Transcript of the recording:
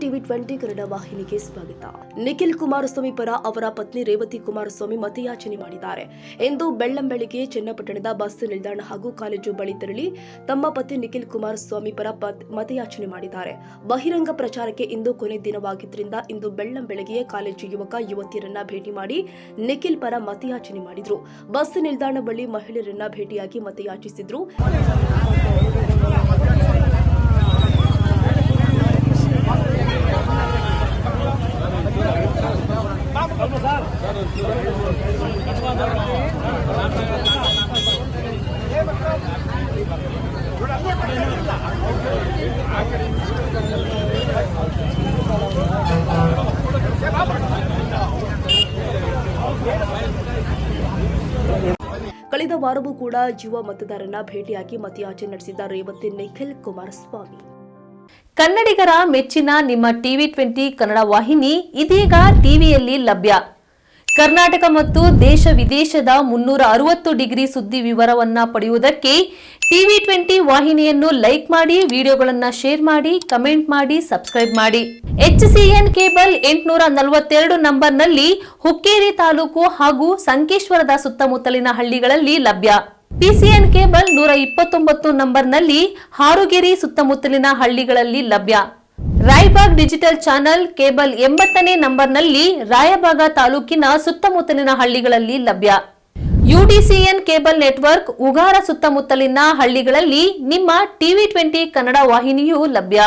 TV 20 Kannada ವಾಹಿನಿಗೆ ಸ್ವಾಗತ. ನಿಖಿಲ್ ಕುಮಾರಸ್ವಾಮಿ ಪರ ಅವರ ಪತ್ನಿ ರೇವತಿ ಕುಮಾರಸ್ವಾಮಿ ಮತಯಾಚನೆ ಮಾಡಿದ್ದಾರೆ. ಇಂದು ಬೆಳ್ಳಂಬೆಳಿಗ್ಗೆ ಚನ್ನಪಟ್ಟಣದ ಬಸ್ ನಿಲ್ದಾಣ ಹಾಗೂ ಕಾಲೇಜು ಬಳಿ ತೆರಳಿ ತಮ್ಮ ಪತಿ ನಿಖಿಲ್ ಕುಮಾರಸ್ವಾಮಿ ಪರ ಮತಯಾಚನೆ ಮಾಡಿದ್ದಾರೆ. ಬಹಿರಂಗ ಪ್ರಚಾರಕ್ಕೆ ಇಂದು ಕೊನೆ ದಿನವಾಗಿದ್ದರಿಂದ ಇಂದು ಬೆಳ್ಳಂಬೆಳಗ್ಗೆ ಕಾಲೇಜು ಯುವಕ ಯುವತಿಯರನ್ನ ಭೇಟಿ ಮಾಡಿ ನಿಖಿಲ್ ಪರ ಮತಯಾಚನೆ ಮಾಡಿದ್ರು. ಬಸ್ ನಿಲ್ದಾಣ ಬಳಿ ಮಹಿಳೆಯರನ್ನ ಭೇಟಿಯಾಗಿ ಮತಯಾಚಿಸಿದ್ರು. ಕಳೆದ ವಾರವೂ ಕೂಡ ಯುವ ಮತದಾರರನ್ನ ಭೇಟಿಯಾಗಿ ಮತಯಾಚನೆ ನಡೆಸಿದ ರೇವತಿ ನಿಖಿಲ್ ಕುಮಾರಸ್ವಾಮಿ. ಕನ್ನಡಿಗರ ಮೆಚ್ಚಿನ ನಿಮ್ಮ ಟಿವಿ 20 ಕನ್ನಡ ವಾಹಿನಿ ಇದೀಗ ಟಿವಿಯಲ್ಲಿ ಲಭ್ಯ. ಕರ್ನಾಟಕ ಮತ್ತು ದೇಶ ವಿದೇಶದ 360 ಡಿಗ್ರಿ ಸುದ್ದಿ ವಿವರವನ್ನ ಪಡೆಯುವುದಕ್ಕೆ ಟಿವಿ 20 ವಾಹಿನಿಯನ್ನು ಲೈಕ್ ಮಾಡಿ, ವಿಡಿಯೋಗಳನ್ನು ಶೇರ್ ಮಾಡಿ, ಕಮೆಂಟ್ ಮಾಡಿ, ಸಬ್ಸ್ಕ್ರೈಬ್ ಮಾಡಿ. HCN ಕೇಬಲ್ 842 ನಂಬರ್ನಲ್ಲಿ ಹುಕ್ಕೇರಿ ತಾಲೂಕು ಹಾಗೂ ಸಂಕೇಶ್ವರದ ಸುತ್ತಮುತ್ತಲಿನ ಹಳ್ಳಿಗಳಲ್ಲಿ ಲಭ್ಯ. PCN ಕೇಬಲ್ 129 ನಂಬರ್ನಲ್ಲಿ ಹಾರುಗೆರೆ ಸುತ್ತಮುತ್ತಲಿನ ಹಳ್ಳಿಗಳಲ್ಲಿ ಲಭ್ಯ. ರಾಯಬಾಗ್ ಡಿಜಿಟಲ್ ಚಾನೆಲ್ ಕೇಬಲ್ 80ನೇ ನಂಬರ್ನಲ್ಲಿ ರಾಯಬಾಗ ತಾಲೂಕಿನ ಸುತ್ತಮುತ್ತಲಿನ ಹಳ್ಳಿಗಳಲ್ಲಿ ಲಭ್ಯ. UDCN ಕೇಬಲ್ ನೆಟ್ವರ್ಕ್ ಉಗಾರ ಸುತ್ತಮುತ್ತಲಿನ ಹಳ್ಳಿಗಳಲ್ಲಿ ನಿಮ್ಮ ಟಿವಿ 20 ಕನ್ನಡ ವಾಹಿನಿಯೂ ಲಭ್ಯ.